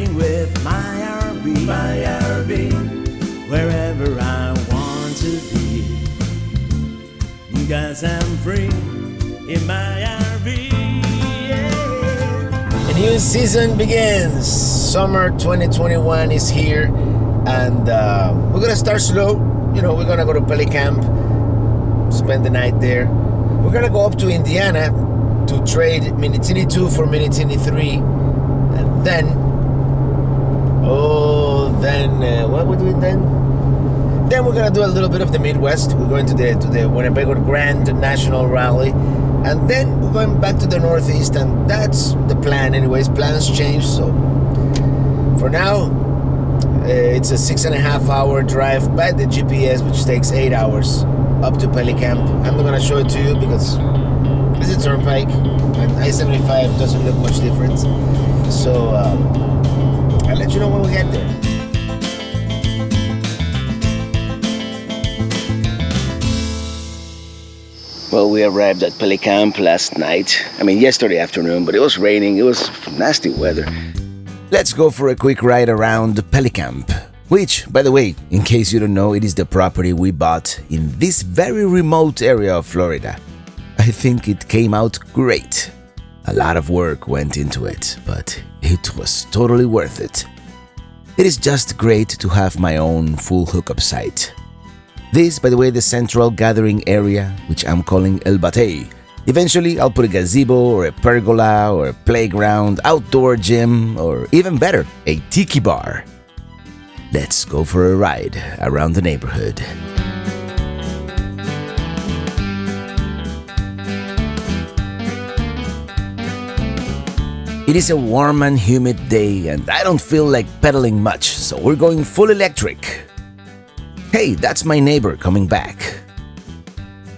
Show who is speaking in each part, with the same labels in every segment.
Speaker 1: riding with my RV, wherever I want to be. 'Cause I'm free in my RV. Yeah.
Speaker 2: A new season begins. Summer 2021 is here, and we're gonna start slow. You know, we're gonna go to Pelicamp, spend the night there. We're gonna go up to Indiana to trade Minitini II for Minitini III, and then, what we're doing then? Then we're gonna do a little bit of the Midwest. We're going to the Winnebago Grand National Rally, and then we're going back to the Northeast, and that's the plan. Anyways, plans change. So for now, it's a 6.5 hour drive by the GPS, which takes 8 hours up to Pelicamp. I'm not gonna show it to you because it's a turnpike, and I-75 doesn't look much different. So I'll let you know when we get there. Well, we arrived at Pelicamp last night. Yesterday afternoon, but it was raining. It was nasty weather. Let's go for a quick ride around Pelicamp, which, by the way, in case you don't know, it is the property we bought in this very remote area of Florida. I think it came out great. A lot of work went into it, but it was totally worth it. It is just great to have my own full hookup site. This, by the way, the central gathering area, which I'm calling El Batey. Eventually, I'll put a gazebo or a pergola or a playground, outdoor gym, or even better, a tiki bar. Let's go for a ride around the neighborhood. It is a warm and humid day, and I don't feel like pedaling much, so we're going full electric. Hey, that's my neighbor coming back.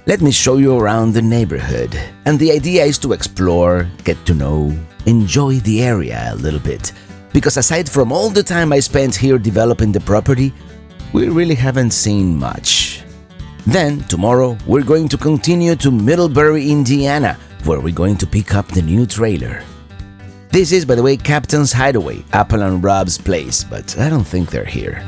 Speaker 2: Let me show you around the neighborhood, and the idea is to explore, get to know, enjoy the area a little bit, because aside from all the time I spent here developing the property, we really haven't seen much. Then, tomorrow, we're going to continue to Middlebury, Indiana, where we're going to pick up the new trailer. This is, by the way, Captain's Hideaway, Apple and Rob's place, but I don't think they're here.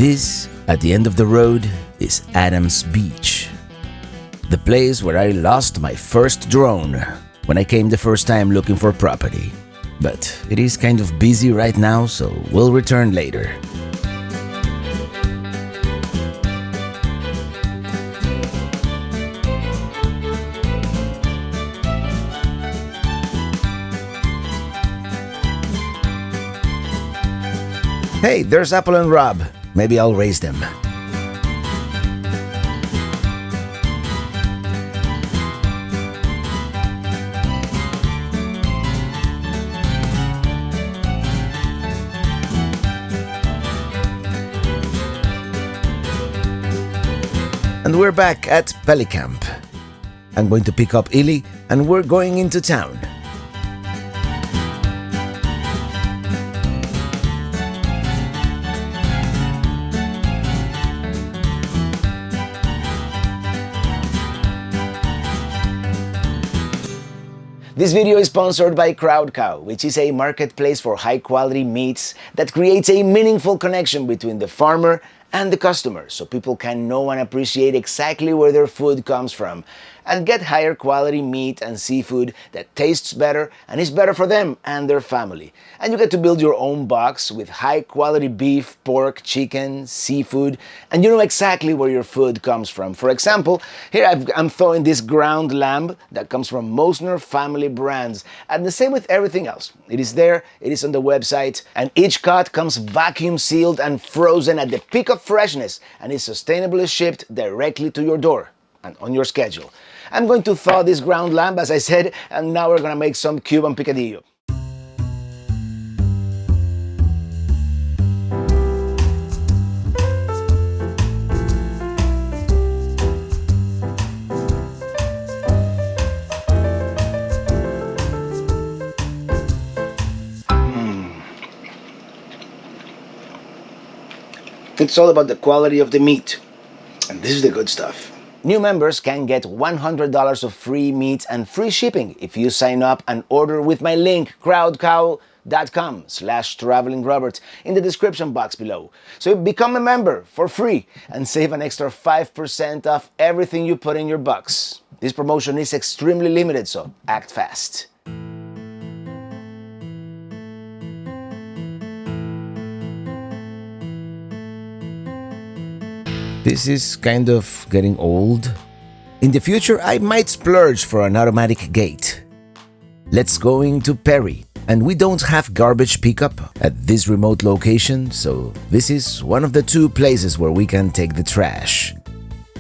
Speaker 2: This, at the end of the road, is Adams Beach, the place where I lost my first drone when I came the first time looking for property. But it is kind of busy right now, so we'll return later. Hey, there's Apple and Rob. Maybe I'll raise them. And we're back at Pelicamp. I'm going to pick up Illy, and we're going into town. This video is sponsored by Crowd Cow, which is a marketplace for high-quality meats that creates a meaningful connection between the farmer and the customer, so people can know and appreciate exactly where their food comes from and get higher quality meat and seafood that tastes better and is better for them and their family. And you get to build your own box with high quality beef, pork, chicken, seafood, and you know exactly where your food comes from. For example, here I'm throwing this ground lamb that comes from Mosner family brands, and the same with everything else. It is there, it is on the website, and each cut comes vacuum sealed and frozen at the peak of freshness and is sustainably shipped directly to your door and on your schedule. I'm going to thaw this ground lamb, as I said, and now we're going to make some Cuban picadillo. It's all about the quality of the meat. And this is the good stuff. New members can get $100 of free meat and free shipping if you sign up and order with my link, crowdcow.com/travelingrobert, in the description box below. So become a member for free and save an extra 5% off everything you put in your box. This promotion is extremely limited, so act fast. This is kind of getting old. In the future, I might splurge for an automatic gate. Let's go into Perry, and we don't have garbage pickup at this remote location, so this is one of the 2 places where we can take the trash.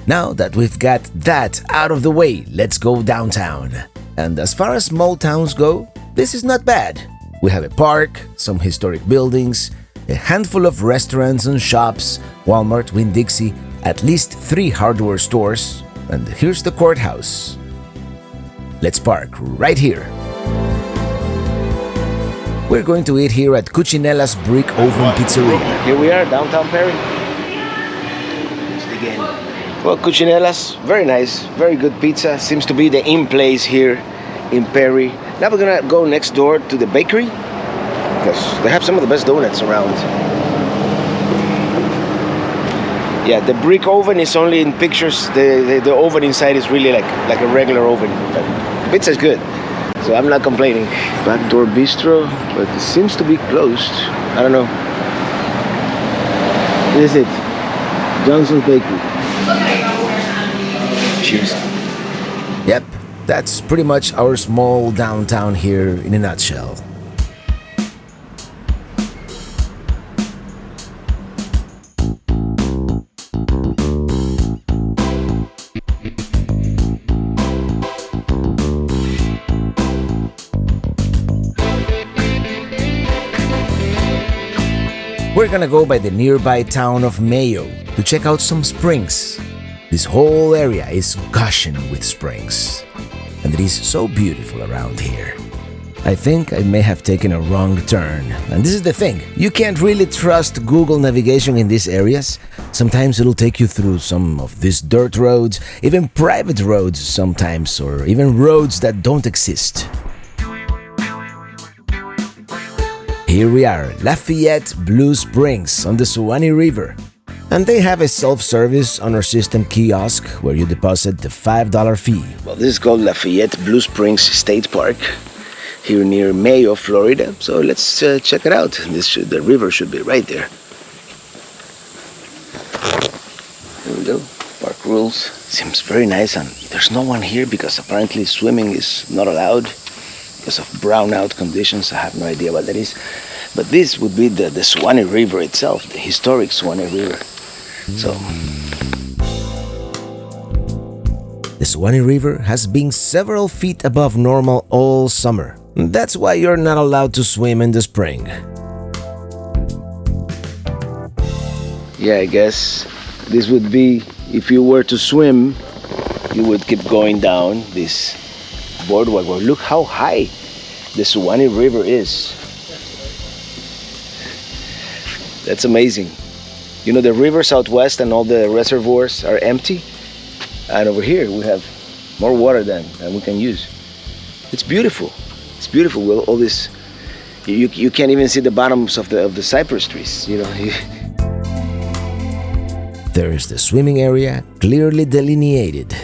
Speaker 2: Now that we've got that out of the way, let's go downtown. And as far as small towns go, this is not bad. We have a park, some historic buildings, a handful of restaurants and shops, Walmart, Winn-Dixie, at least 3 hardware stores, and here's the courthouse. Let's park right here. We're going to eat here at Cucinella's Brick Oven Pizzeria. Here we are, downtown Perry. Let's dig in. Well, Cucinella's, very nice, very good pizza. Seems to be the in place here in Perry. Now we're gonna go next door to the bakery, because they have some of the best donuts around. Yeah, the brick oven is only in pictures. The oven inside is really like a regular oven. But the pizza is good, so I'm not complaining. Backdoor bistro, but it seems to be closed. I don't know. This is it. Johnson's Bakery. Cheers. Yep, that's pretty much our small downtown here in a nutshell. We're gonna go by the nearby town of Mayo to check out some springs. This whole area is gushing with springs, and it is so beautiful around here. I think I may have taken a wrong turn, and this is the thing, you can't really trust Google navigation in these areas. Sometimes it'll take you through some of these dirt roads, even private roads sometimes, or even roads that don't exist. Here we are, Lafayette Blue Springs on the Suwannee River. And they have a self-service honor system kiosk where you deposit the $5 fee. Well, this is called Lafayette Blue Springs State Park here near Mayo, Florida. So let's check it out. The river should be right there. Here we go. Park rules. Seems very nice, and there's no one here because apparently swimming is not allowed because of brownout conditions. I have no idea what that is. But this would be the Suwannee River itself, the historic Suwannee River. So the Suwannee River has been several feet above normal all summer. That's why you're not allowed to swim in the spring. Yeah, I guess this would be, if you were to swim, you would keep going down this boardwalk. Well, look how high the Suwannee River is. That's amazing. You know, the river southwest and all the reservoirs are empty, and over here we have more water than we can use. It's beautiful. It's beautiful. Well, all this, you can't even see the bottoms of the cypress trees. You know. There is the swimming area, clearly delineated.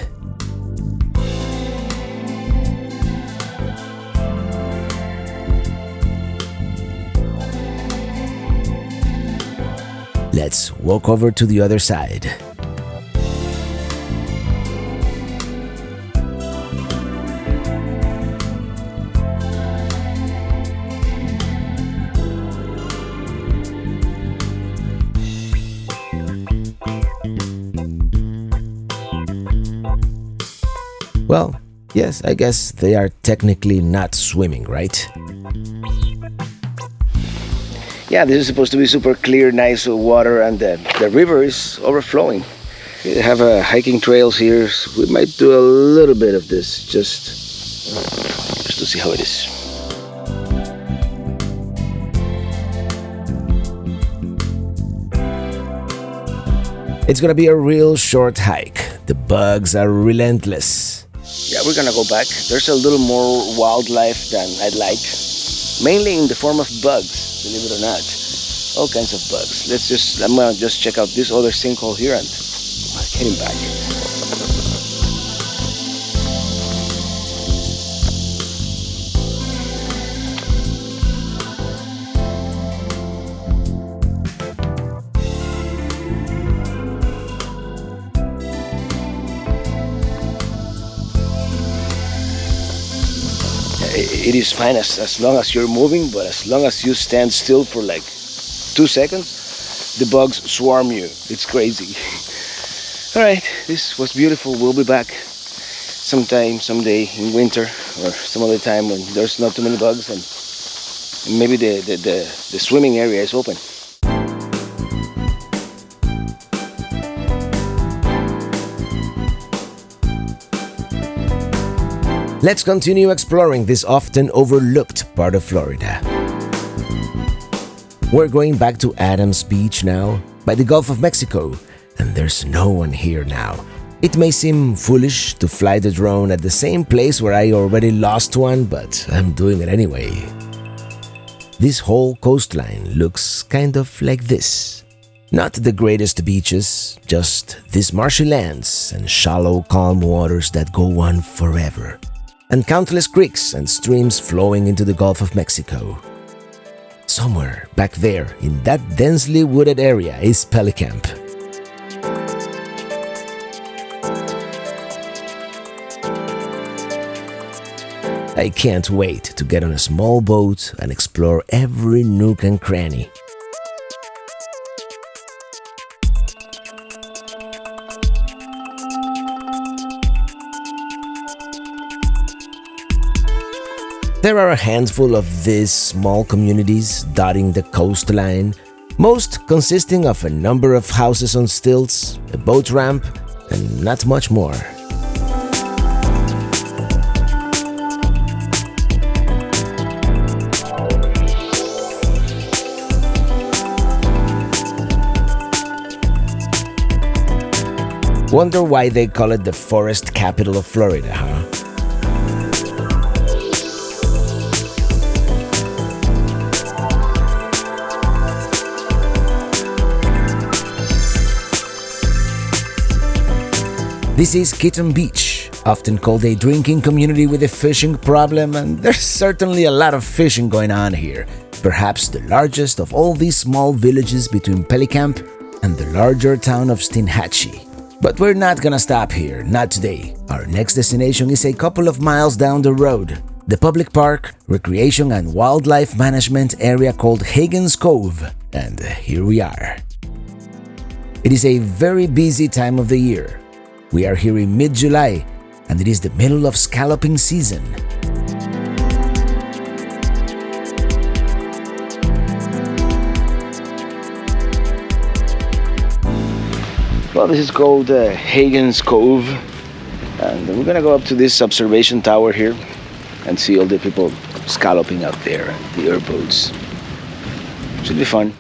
Speaker 2: Let's walk over to the other side. Well, yes, I guess they are technically not swimming, right? Yeah, this is supposed to be super clear, nice water, and the river is overflowing. We have hiking trails here, so we might do a little bit of this just to see how it is. It's gonna be a real short hike. The bugs are relentless. Yeah, we're gonna go back. There's a little more wildlife than I'd like. Mainly in the form of bugs, believe it or not. All kinds of bugs. I'm gonna just check out this other sinkhole here and heading back. It is fine as long as you're moving, but as long as you stand still for like 2 seconds, the bugs swarm you. It's crazy. Alright, this was beautiful. We'll be back someday in winter or some other time when there's not too many bugs and maybe the swimming area is open. Let's continue exploring this often overlooked part of Florida. We're going back to Adams Beach now, by the Gulf of Mexico, and there's no one here now. It may seem foolish to fly the drone at the same place where I already lost one, but I'm doing it anyway. This whole coastline looks kind of like this. Not the greatest beaches, just these marshy lands and shallow, calm waters that go on forever, and countless creeks and streams flowing into the Gulf of Mexico. Somewhere back there in that densely wooded area is Pelicamp. I can't wait to get on a small boat and explore every nook and cranny. There are a handful of these small communities dotting the coastline, most consisting of a number of houses on stilts, a boat ramp, and not much more. Wonder why they call it the forest capital of Florida, huh? This is Kitten Beach, often called a drinking community with a fishing problem, and there's certainly a lot of fishing going on here. Perhaps the largest of all these small villages between Pelicamp and the larger town of Steinhatchee. But we're not gonna stop here, not today. Our next destination is a couple of miles down the road. The public park, recreation and wildlife management area called Hagens Cove, and here we are. It is a very busy time of the year. We are here in mid-July, and it is the middle of scalloping season. Well, this is called Hagens Cove, and we're gonna go up to this observation tower here and see all the people scalloping out there, the airboats. Should be fun.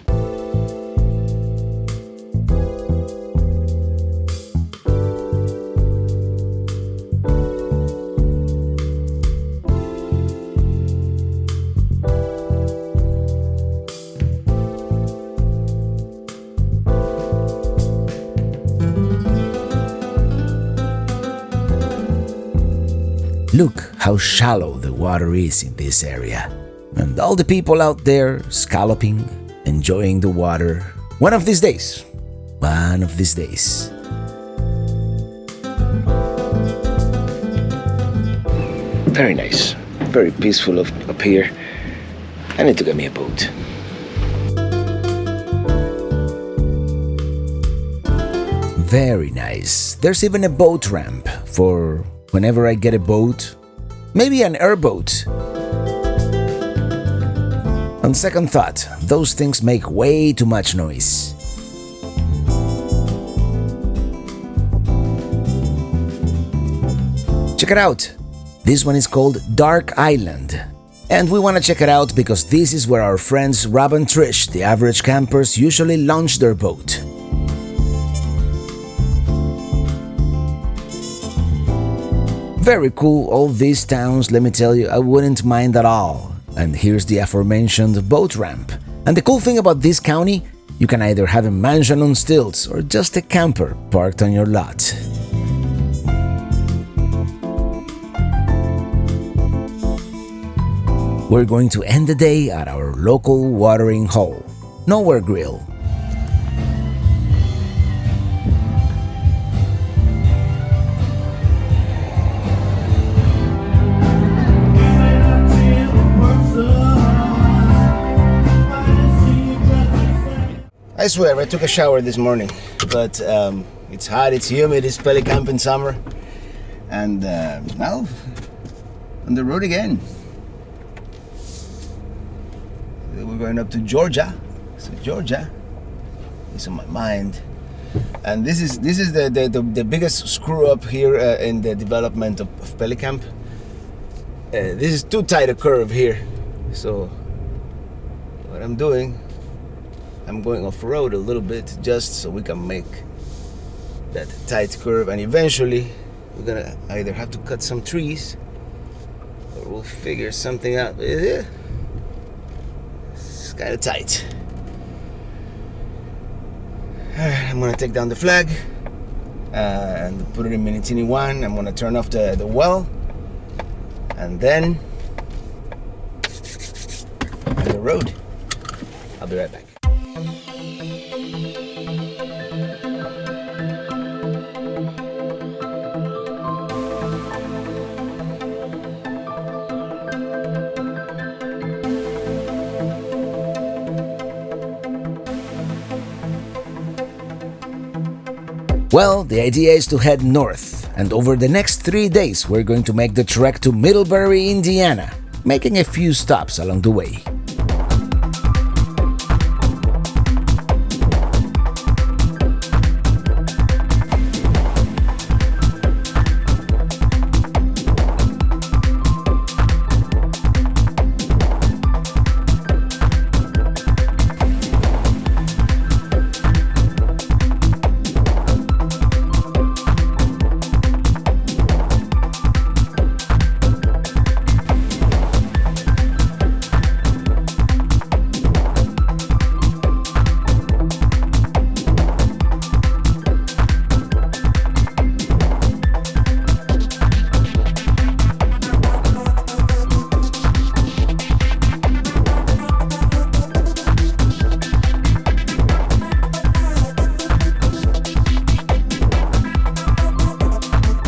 Speaker 2: Look how shallow the water is in this area. And all the people out there scalloping, enjoying the water. One of these days. One of these days. Very nice. Very peaceful up here. I need to get me a boat. Very nice. There's even a boat ramp for whenever I get a boat, maybe an airboat. On second thought, those things make way too much noise. Check it out. This one is called Dark Island. And we want to check it out because this is where our friends Rob and Trish, the average campers, usually launch their boat. Very cool, all these towns, let me tell you, I wouldn't mind at all. And here's the aforementioned boat ramp. And the cool thing about this county, you can either have a mansion on stilts or just a camper parked on your lot. We're going to end the day at our local watering hole, Nowhere Grill. I swear, I took a shower this morning, but it's hot, it's humid, it's Pelicamp in summer, and now on the road again. We're going up to Georgia, so Georgia is on my mind, and this is the biggest screw up here in the development of Pelicamp. This is too tight a curve here, so what I'm doing, I'm going off-road a little bit just so we can make that tight curve, and eventually we're gonna either have to cut some trees or we'll figure something out. It's kind of tight. Alright, I'm gonna take down the flag and put it in Minitini I. I'm gonna turn off the well, and then on the road. I'll be right back. Well, the idea is to head north, and over the next 3 days we're going to make the trek to Middlebury, Indiana, making a few stops along the way.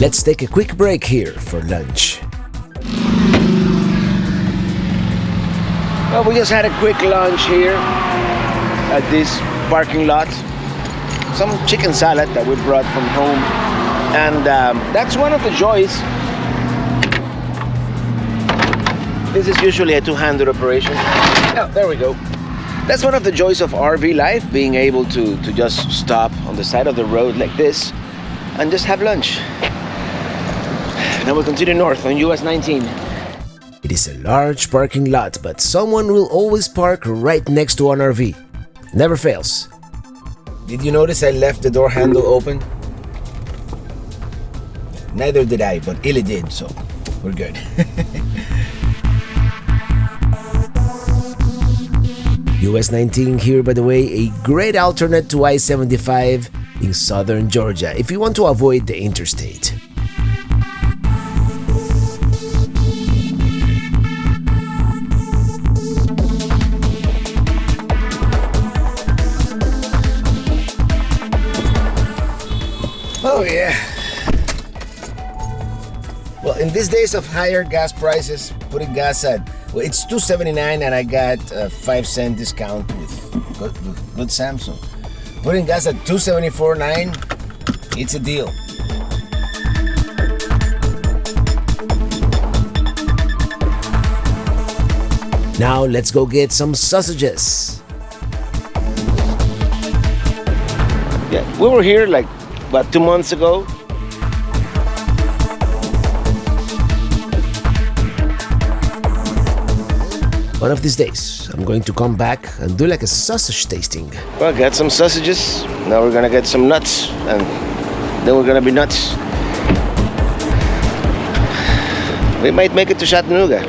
Speaker 2: Let's take a quick break here for lunch. Well, we just had a quick lunch here at this parking lot. Some chicken salad that we brought from home. And that's one of the joys. This is usually a two-handed operation. Oh, there we go. That's one of the joys of RV life, being able to just stop on the side of the road like this and just have lunch. Now we'll continue north on US 19. It is a large parking lot, but someone will always park right next to an RV. Never fails. Did you notice I left the door handle open? Neither did I, but Illy did, so we're good. US 19 here, by the way, a great alternate to I-75 in southern Georgia if you want to avoid the interstate. Oh yeah. Well, in these days of higher gas prices, putting gas at, well, it's $2.79 and I got a 5-cent discount with good Samsung. Putting gas at $2.74.9, it's a deal. Now let's go get some sausages. Yeah, we were here like about 2 months ago. One of these days, I'm going to come back and do like a sausage tasting. Well, got some sausages. Now we're gonna get some nuts, and then we're gonna be nuts. we might make it to Chattanooga.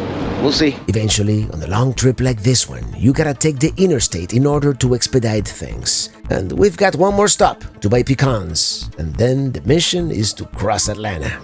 Speaker 2: We'll see.
Speaker 3: Eventually, on a long trip like this one, you gotta take the interstate in order to expedite things. And we've got one more stop to buy pecans, and then the mission is to cross Atlanta.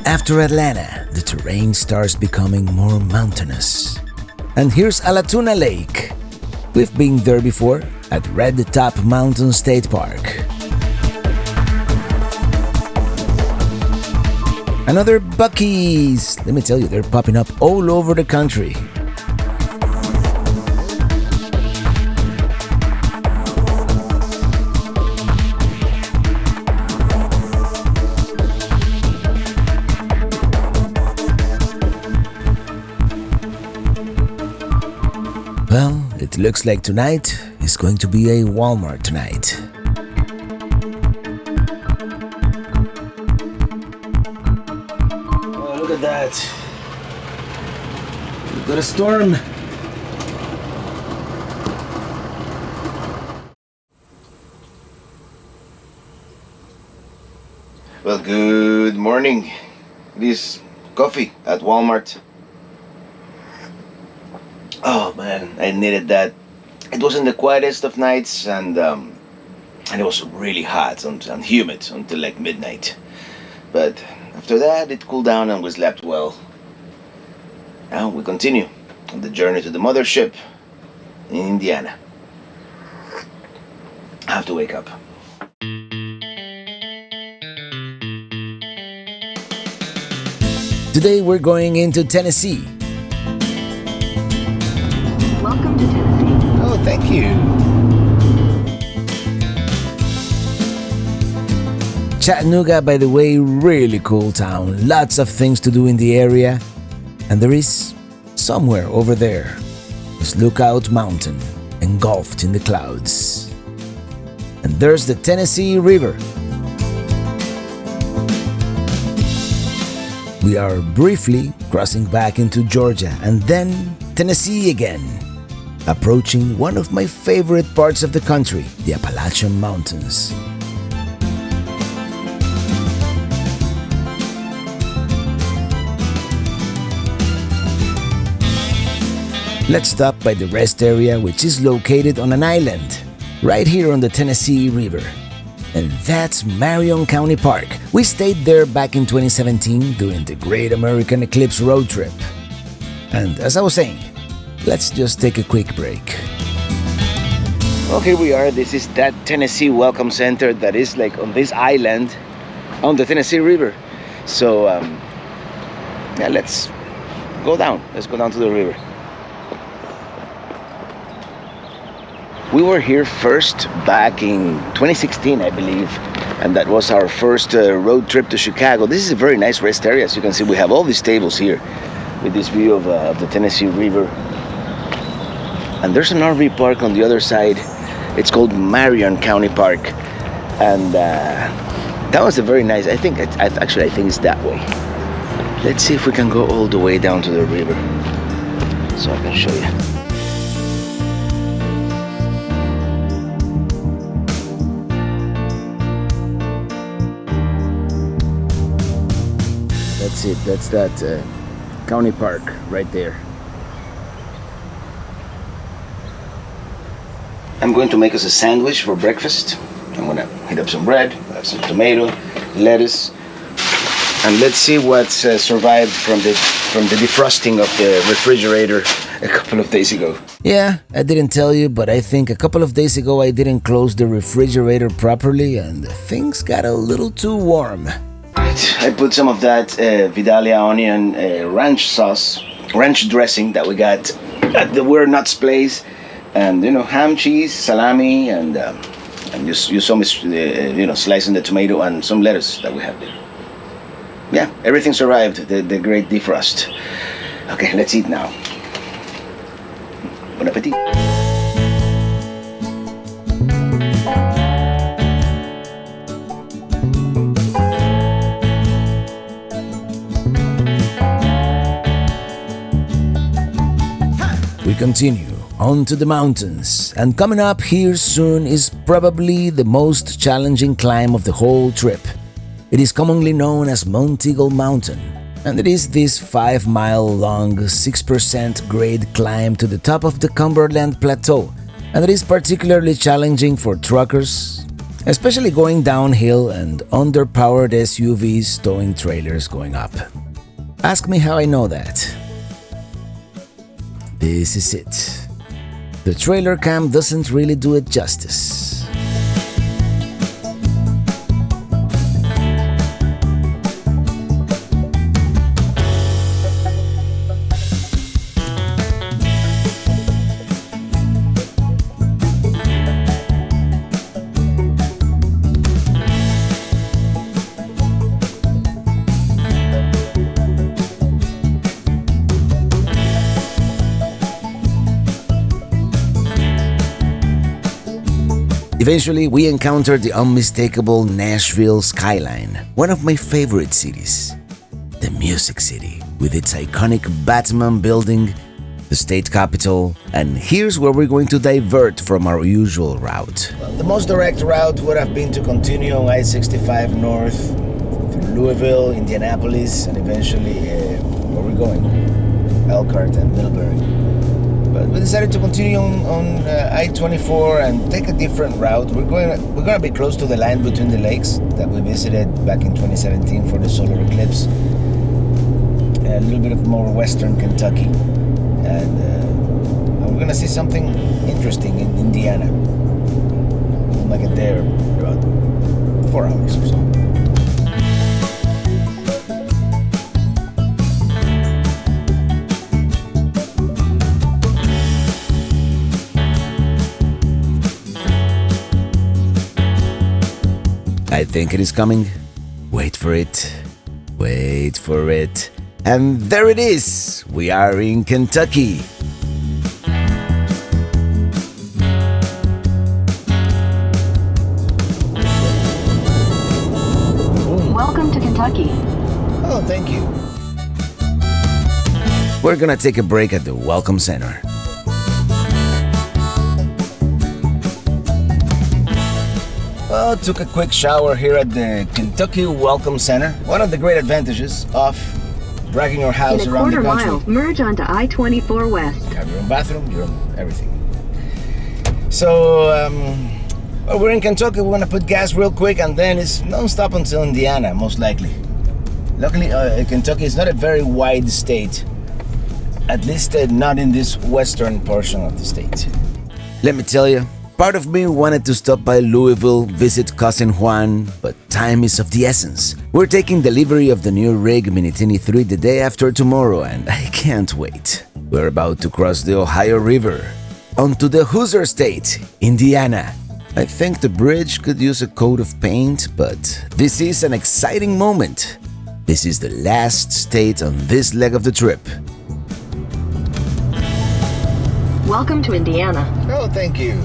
Speaker 3: After Atlanta, the terrain starts becoming more mountainous. And here's Alatoona Lake. We've been there before at Red Top Mountain State Park. Another Buc-ee's. Let me tell you, they're popping up all over the country. Well, it looks like tonight is going to be a Walmart tonight.
Speaker 2: Oh, look at that. We've got a storm. Well, good morning. This coffee at Walmart. Oh man, I needed that. It wasn't the quietest of nights, and it was really hot and humid until like midnight. But after that, it cooled down and we slept well. Now we continue on the journey to the Mothership in Indiana. I have to wake up.
Speaker 3: Today we're going into Tennessee.
Speaker 4: Welcome to Tennessee.
Speaker 2: Oh, thank you.
Speaker 3: Chattanooga, by the way, really cool town. Lots of things to do in the area. And there is, somewhere over there, is Lookout Mountain, engulfed in the clouds. And there's the Tennessee River. We are briefly crossing back into Georgia and then Tennessee again, approaching one of my favorite parts of the country, the Appalachian Mountains. Let's stop by the rest area, which is located on an island, right here on the Tennessee River. And that's Marion County Park. We stayed there back in 2017 during the Great American Eclipse road trip. And as I was saying, let's just take a quick break.
Speaker 2: Well, here we are. This is that Tennessee Welcome Center that is like on this island on the Tennessee River. So, yeah, let's go down. Let's go down to the river. We were here first back in 2016, I believe, and that was our first road trip to Chicago. This is a very nice rest area. As you can see, we have all these tables here with this view of the Tennessee River. And there's an RV park on the other side. It's called Marion County Park, and that was a very nice. I think it's that way. Let's see if we can go all the way down to the river, so I can show you. That's it. That's that county park right there. I'm going to make us a sandwich for breakfast. I'm gonna heat up some bread, have some tomato, lettuce, and let's see what's survived from the defrosting of the refrigerator a couple of days ago.
Speaker 3: Yeah, I didn't tell you, but I think a couple of days ago I didn't close the refrigerator properly and things got a little too warm.
Speaker 2: I put some of that Vidalia onion ranch sauce ranch dressing that we got at the We're Nuts place, and ham, cheese, salami, and you saw me slicing the tomato and some lettuce that we have there. Yeah, everything's arrived. The great defrost. Okay, let's eat now. Bon appetit.
Speaker 3: We continue on to the mountains, and coming up here soon is probably the most challenging climb of the whole trip. It is commonly known as Mount Eagle Mountain, and it is this 5-mile-long, 6% grade climb to the top of the Cumberland Plateau, and it is particularly challenging for truckers, especially going downhill and underpowered SUVs towing trailers going up. Ask me how I know that. This is it. The trailer cam doesn't really do it justice. Eventually, we encountered the unmistakable Nashville skyline, one of my favorite cities. The Music City, with its iconic Batman building, the state capitol, and here's where we're going to divert from our usual route.
Speaker 2: The most direct route would have been to continue on I-65 north through Louisville, Indianapolis, and eventually where we're going, Elkhart and Middlebury. But we decided to continue on I-24 and take a different route. We're going to be close to the line between the lakes that we visited back in 2017 for the solar eclipse. A little bit of more western Kentucky, and we're going to see something interesting in Indiana. We'll make it there in about 4 hours or so.
Speaker 3: I think it is coming. Wait for it. Wait for it. And there it is! We are in Kentucky.
Speaker 4: Welcome to Kentucky.
Speaker 2: Oh, thank you.
Speaker 3: We're gonna take a break at the Welcome Center.
Speaker 2: Well, took a quick shower here at the Kentucky Welcome Center. One of the great advantages of dragging your house
Speaker 4: In a
Speaker 2: around the
Speaker 4: quarter
Speaker 2: country.
Speaker 4: mile, merge onto I-24 West.
Speaker 2: You have your own bathroom, your own everything. So, well, we're in Kentucky. We're gonna put gas real quick, and then it's non-stop until Indiana, most likely. Luckily, Kentucky is not a very wide state. At least not in this western portion of the state.
Speaker 3: Let me tell you, part of me wanted to stop by Louisville, visit cousin Juan, but time is of the essence. We're taking delivery of the new rig Minitini III the day after tomorrow, and I can't wait. We're about to cross the Ohio River onto the Hoosier State, Indiana. I think the bridge could use a coat of paint, but this is an exciting moment. This is the last state on this leg of the trip.
Speaker 4: Welcome to Indiana.
Speaker 2: Oh, thank you.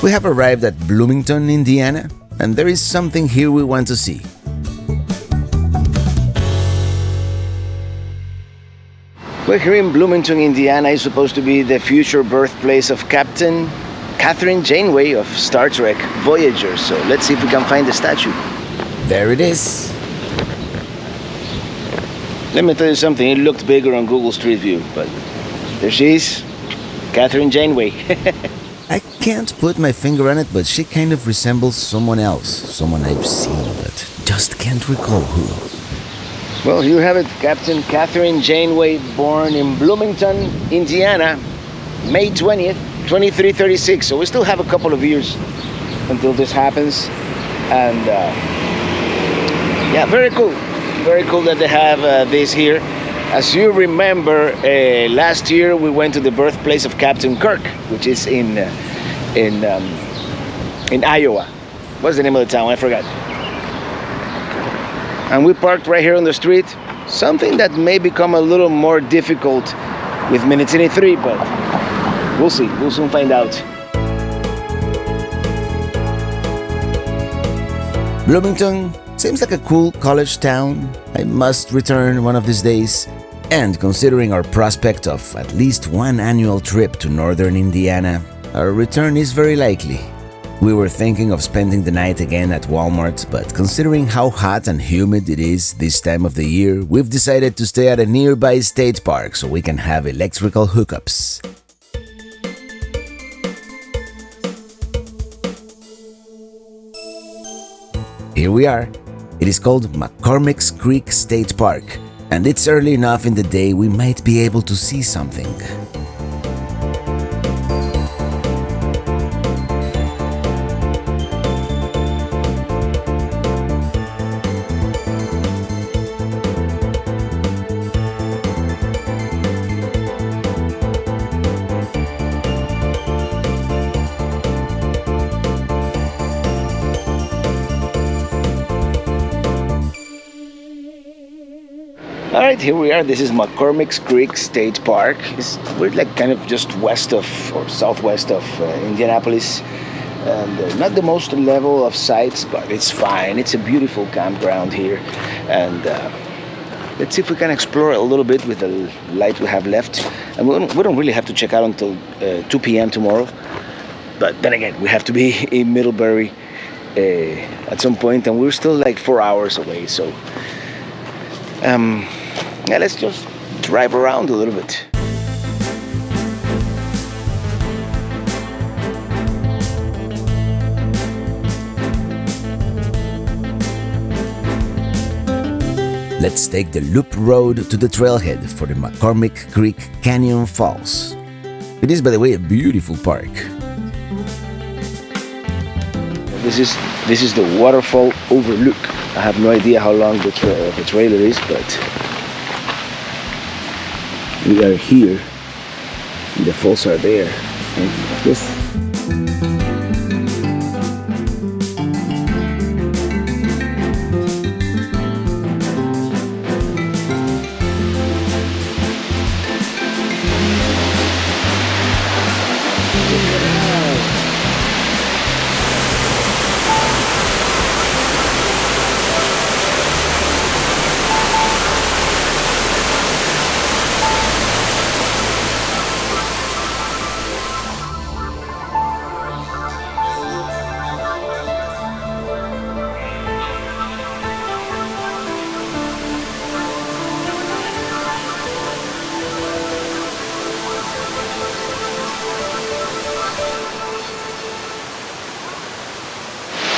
Speaker 3: We have arrived at Bloomington, Indiana, and there is something here we want to see.
Speaker 2: We're here in Bloomington, Indiana. Is supposed to be the future birthplace of Captain Catherine Janeway of Star Trek Voyager. So let's see if we can find the statue.
Speaker 3: There it is.
Speaker 2: Let me tell you something. It looked bigger on Google Street View, but there she is, Catherine Janeway.
Speaker 3: I can't put my finger on it, but she kind of resembles someone else. Someone I've seen, but just can't recall who.
Speaker 2: Well, you have it, Captain Catherine Janeway, born in Bloomington, Indiana, May 20th, 2336. So we still have a couple of years until this happens. And yeah, very cool. Very cool that they have this here. As you remember, last year we went to the birthplace of Captain Kirk, which is in Iowa. What's the name of the town? I forgot. And we parked right here on the street. Something that may become a little more difficult with Minitini III, but we'll see. We'll soon find out.
Speaker 3: Bloomington seems like a cool college town. I must return one of these days. And considering our prospect of at least one annual trip to northern Indiana, our return is very likely. We were thinking of spending the night again at Walmart, but considering how hot and humid it is this time of the year, we've decided to stay at a nearby state park so we can have electrical hookups. Here we are. It is called McCormick's Creek State Park, and it's early enough in the day we might be able to see something.
Speaker 2: Alright, here we are. This is McCormick's Creek State Park. We're like kind of just west of, or southwest of Indianapolis. And not the most level of sights, but it's fine. It's a beautiful campground here. And let's see if we can explore a little bit with the light we have left. And we don't really have to check out until 2 p.m. tomorrow. But then again, we have to be in Middlebury at some point, and we're still like 4 hours away. So yeah, let's just drive around a little bit.
Speaker 3: Let's take the loop road to the trailhead for the McCormick Creek Canyon Falls. It is, by the way, a beautiful park.
Speaker 2: This is the waterfall overlook. I have no idea how long the trailer is, but we are here. The falls are there. And yes.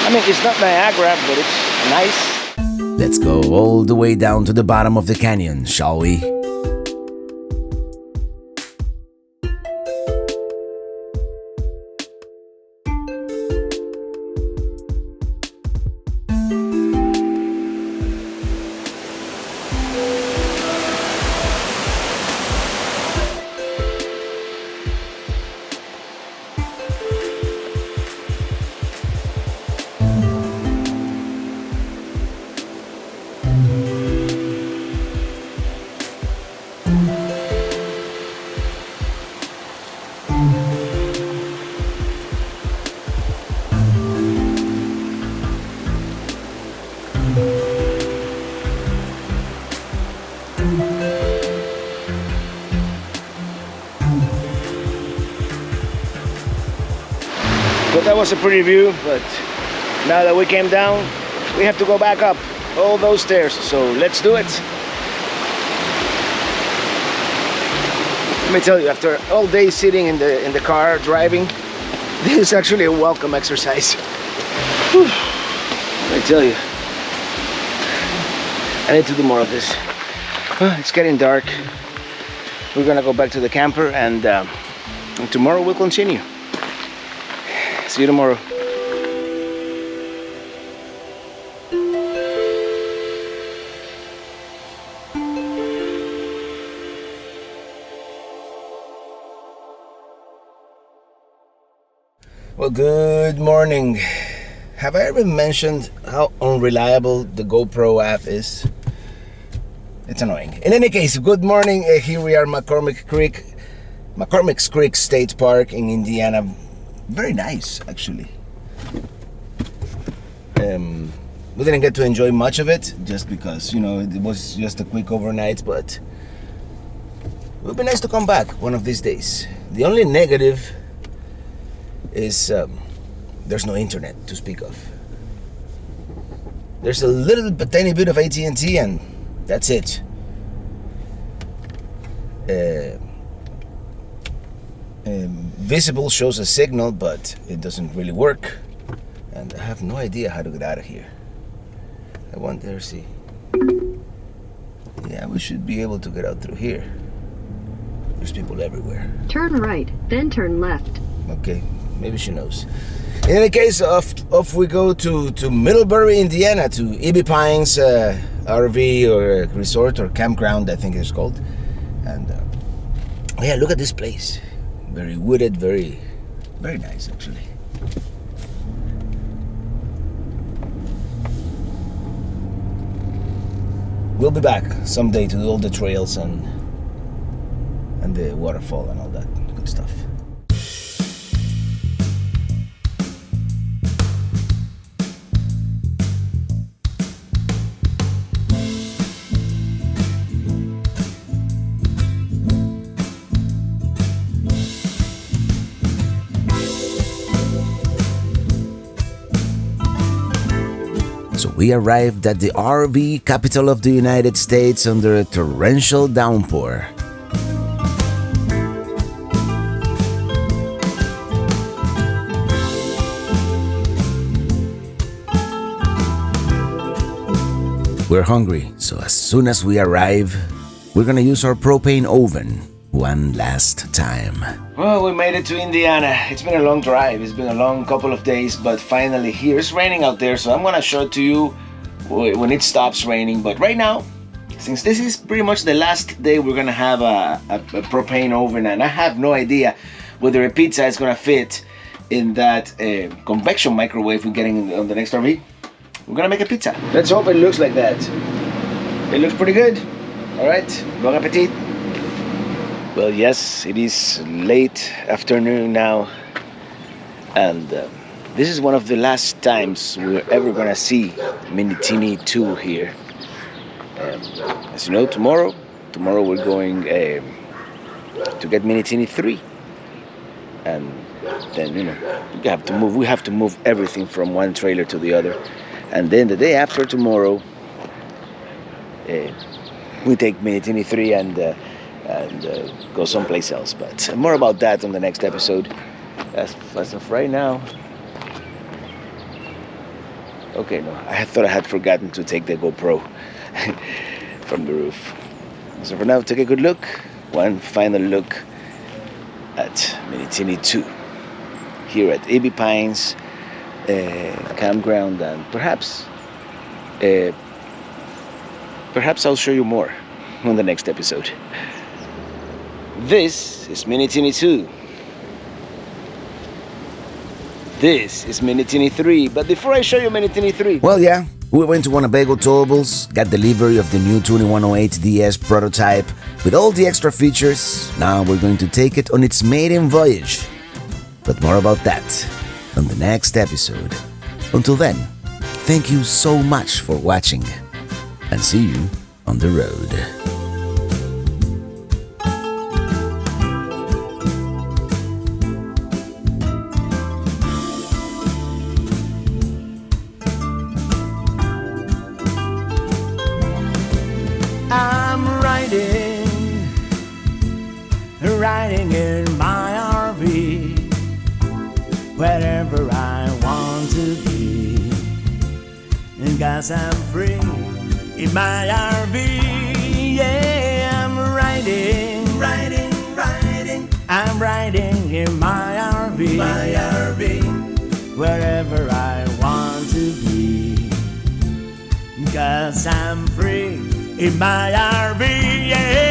Speaker 2: I mean, it's not Niagara, but it's nice.
Speaker 3: Let's go all the way down to the bottom of the canyon, shall we?
Speaker 2: But that was a pretty view, but now that we came down, we have to go back up all those stairs, so let's do it. Let me tell you, after all day sitting in the car driving, This is actually a welcome exercise. Whew. I tell you, I need to do more of this. It's getting dark. We're gonna go back to the camper, and tomorrow we'll continue. See you tomorrow. Well, good morning. Have I ever mentioned how unreliable the GoPro app is? It's annoying. In any case, good morning. Here we are, McCormick's Creek State Park in Indiana. Very nice, actually. We didn't get to enjoy much of it, just because, it was just a quick overnight, but it would be nice to come back one of these days. The only negative is there's no internet to speak of. There's a tiny bit of AT&T, and that's it. Visible shows a signal, but it doesn't really work, and I have no idea how to get out of here. I wonder, see. Yeah, we should be able to get out through here. There's people everywhere.
Speaker 4: Turn right, then turn left.
Speaker 2: Okay, maybe she knows. In any case, off we go to Middlebury, Indiana, to Ibby Pines RV or resort or campground, I think it's called. And yeah, look at this place. Very wooded, very, very nice, actually. We'll be back someday to do all the trails and the waterfall and all that good stuff.
Speaker 3: So we arrived at the RV capital of the United States under a torrential downpour. We're hungry, so as soon as we arrive, we're gonna use our propane oven one last time.
Speaker 2: Well, we made it to Indiana. It's been a long drive. It's been a long couple of days, but finally here. It's raining out there, so I'm gonna show it to you when it stops raining. But right now, since this is pretty much the last day we're gonna have a propane oven, and I have no idea whether a pizza is gonna fit in that convection microwave we're getting on the next RV. We're gonna make a pizza. Let's hope it looks like that. It looks pretty good. All right, bon appetit. Well, yes, it is late afternoon now, and this is one of the last times we're ever gonna see Minitini II here. As you know, tomorrow we're going to get Minitini III, and then we have to move everything from one trailer to the other, and then the day after tomorrow, we take Minitini III and go someplace else. But more about that on the next episode. As of right now, okay, no, I thought I had forgotten to take the GoPro from the roof. So for now, take a good look, one final look at Minitini II here at Ibby Pines campground, and perhaps I'll show you more on the next episode. This is Minitini II. This is Minitini III. But before I show you Minitini III...
Speaker 3: Well, yeah, we went to Winnebago Towables, got delivery of the new 2108 DS prototype with all the extra features. Now we're going to take it on its maiden voyage. But more about that on the next episode. Until then, thank you so much for watching, and see you on the road.
Speaker 1: I'm riding in my RV 'cause I'm free in my RV. Yeah, I'm riding, riding, riding. I'm riding in my RV, wherever I want to be. 'Cause I'm free in my RV. Yeah.